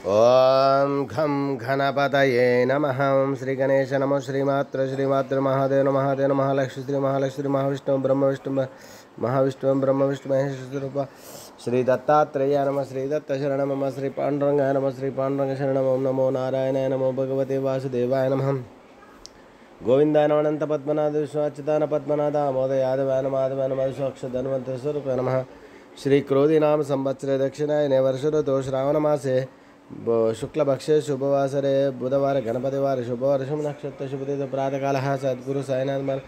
ओम घं घनपतये नमः। ओम श्री गणेश नमः। श्रीमात्र महादेव नमः। महादेव महालक्ष्मी श्री महालक्ष्मी महाविष्णु ब्रह्म विष्णु महाविष्णु ब्रह्म विष्णु महेश स्वरूप श्री दत्तात्रेय नमः। श्री दत्त शरण मम। श्री पांडुरंगाय नमः। श्री पांडुरंग शरण ओम नमो नारायणाय नमो भगवते वासुदेवाय नमः। गोविंदाय नमः। अनंत पद्मनाभ विष्णु अच्युतान पद्मनाभ दामोदर यादवाय नमः। माधवाय नमः। अक्षर धन्वंतरि स्वरूपाय नमः। श्री क्रोधी नाम संवत्सरे दक्षिणायने वर्ष ऋतु श्रावण मासे शुक्लपक्षे शुभवासरे बुधवार गणपतिवार शुभवर्षम नक्षत्र शुभदित प्रातःकालः सद्गुरु साईनाथ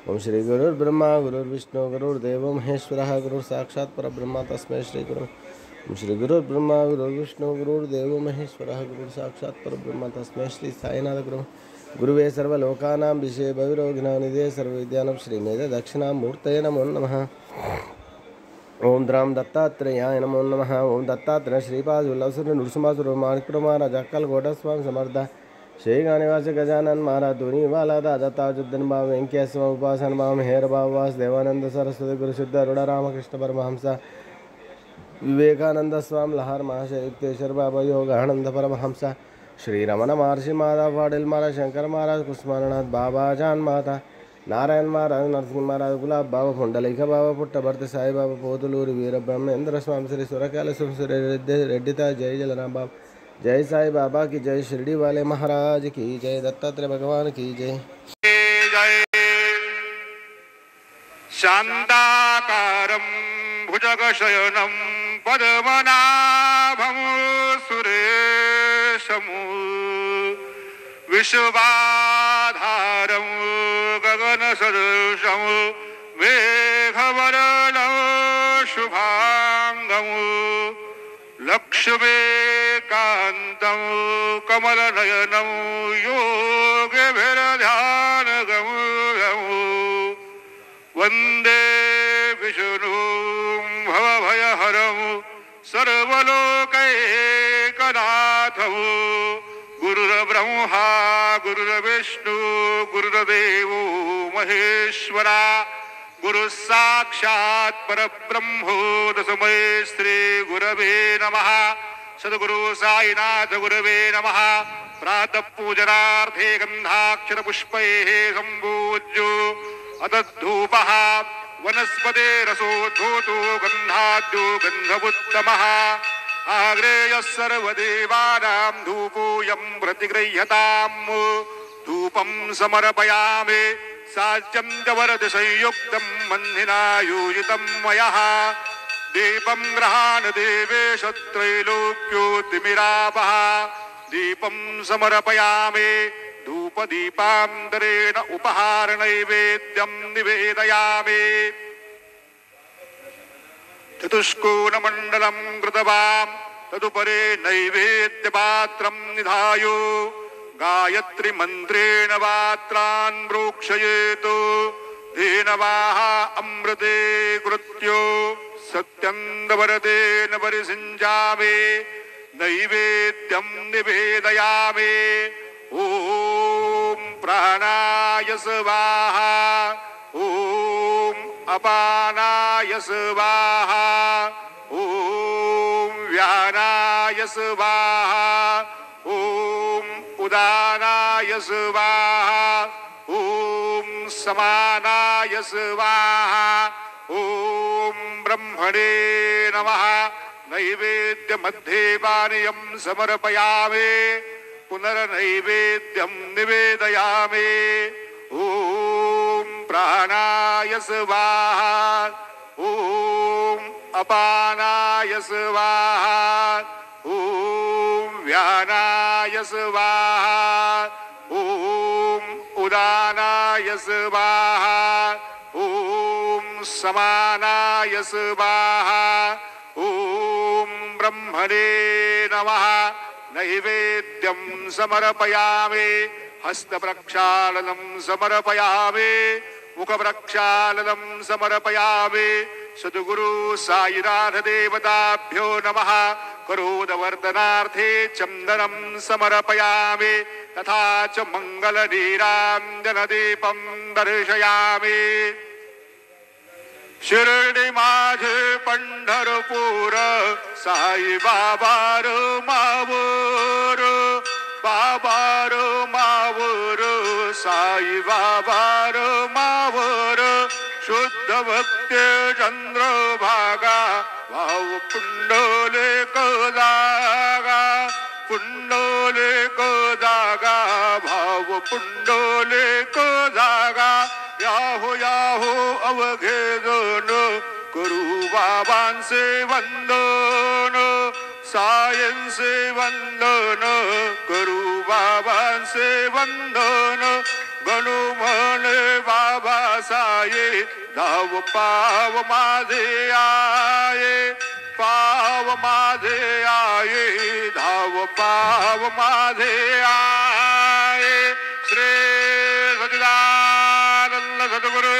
ओम श्री गुरुर्ब्रह्मा गुरुर्विष्णु गुरुर्देवो महेश्वरः गुरुः साक्षात् परब्रह्म तस्मै श्री गुरु ओम श्री गुरुर्ब्रह्मा गुरुर्विष्णु गुरुर्देवो महेश्वरः गुरुः साक्षात् परब्रह्म तस्मै श्री साईनाथ गुरु गुरुवे सर्वलोकानां विषये भविरोगिणां निधये सर्वविद्यानां श्रीमेध दक्षिणामूर्तये नमो नमः। ओम द्राम दत्तात्रेयाय नमो नमः। ओम दत्तात्रेय श्रीपादुल्लसुर नृसिंहसुर माणिक्य महाराज अक्कल कोट स्वामी समर्थ श्री गानिवास गजानन महाराज धोनी वाला दत्ताजुद्दन बाबा वेंकटेश स्वामी उपासन बाबा मेहर बाबा वास देवानंद सरस्वती गुरु सिद्ध अरुण रामकृष्ण परमहंस विवेकानंद स्वामी लहर महाशय युक्तेश्वर बाबा योगानंद परमहंस श्री रमण महर्षि महाराज पाटिल महाराज शंकर महाराज कुष्मारनाथ बाबा जान माता नारायण महाराज नरसिंह महाराज गुलाब बाबा पुंडलिक बाबा पुट्टभर्ती साई बाबा पोतुलूरी वीर ब्रह्मेंद्र स्वामी श्री सुरकाल श्री रेड्डिता जय जलराम बाबा जय साई बाबा की जय शिरडी वाले महाराज की जय दत्तात्रेय भगवान की जय जय शांताकारं भुजगशयनं पद्मनाभं सुरेशं विश्वाधारं गगनसदृशं मेघवर्णं शुभांगं लक्ष्मीकान्तं कमलनयनं योगभिर्ध्यानगम्यं वन्दे विष्णुं भवभयहरं सर्वलोकैकनाथं गुरुर्ब्रह्मा गुरुर्विष्णु गुरुर्देवो महेश्वरा गुरुः साक्षात् परब्रह्मो तस्मै श्री गुरवे नमः। सद्गुरु साईनाथ गुरवे नमः। प्रातः पूजनार्थे गन्धाक्षर पुष्पैः सम्पूज्यो अतद्धूपः वनस्पते रसोद्धूतो गन्धाद्यो गन्धवुत्तमः आग्रेयः सर्वदेवानां धूपोऽयं प्रतिगृह्यताम् धूपं समर्पयामि साज्यं च वरदि संयुक्तं मन्दिना योजितं मयः दीपं गृहाण देवेश त्रैलोक्योतिमिरापः दीपं समर्पयामि धूपदीपान्तरेण उपहार नैवेद्यं निवेदयामि चतुष्कोणमण्डलं कृतवां तदुपरि नैवेद्यपात्रं निधायो गायत्री मन्त्रेण पात्रान् प्रोक्षयेत् धेनवाः अमृते कृत्यो सत्यन्दवरदेन परिसिञ्चामि नैवेद्यं निवेदयामि ॐ प्राणाय स्वाहा ॐ अपानाय स्वाहा ॐ व्यानाय स्वाहा ॐ उदानाय स्वाहा ॐ समानाय स्वाहा ॐ ब्रह्मणे नमः। नैवेद्यमध्ये पानीयं समर्पयामि पुनर्नैवेद्यं निवेदयामि ॐ प्राणाय स्वाहा ॐ अपानाय स्वाहा ॐ व्यानाय स्वाहा ॐ उदानाय स्वाहा ॐ समानाय स्वाहा ॐ ब्रह्मणे नमः। नैवेद्यं समर्पयामि हस्तप्रक्षालनं समर्पयामि मुखप्रक्षालनं समर्पयामि सद्गुरु साईनाथ देवताभ्यो नमः। करोदवर्धनार्थे चन्दनं समर्पयामि तथा च मङ्गलनीराञ्जनदीपं दर्शयामि। शिर्डी माझे पंढरपूर साई बाबा मावळ बाबार मावर साई बाबार मावर शुद्ध भक्ती चंद्रभागा भाव पुंडलिक जागा पुंडलिक जागा भाव पुंडलिक जागा याहो याहो अवघे जण करू बाबांचे वंदन सायंचे वंदन करू बाबांचे वंदन गणू म्हणे बाबा साये धाव पाव माझे आये पाव माझे आये धाव पाव माझे आये श्री सच्चिदानंद सद्गुरु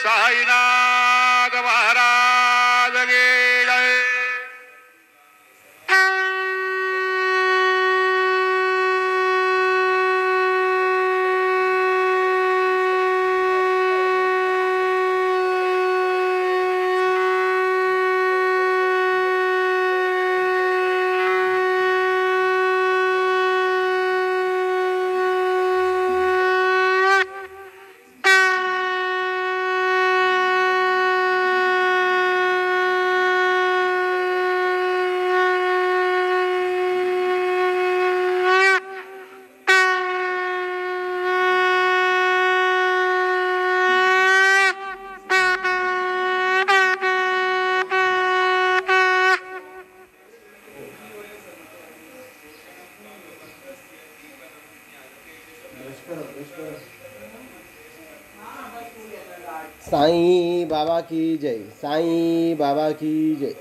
साईनाथ महाराज की जय. साईं बाबा की जय. साईं बाबा की जय.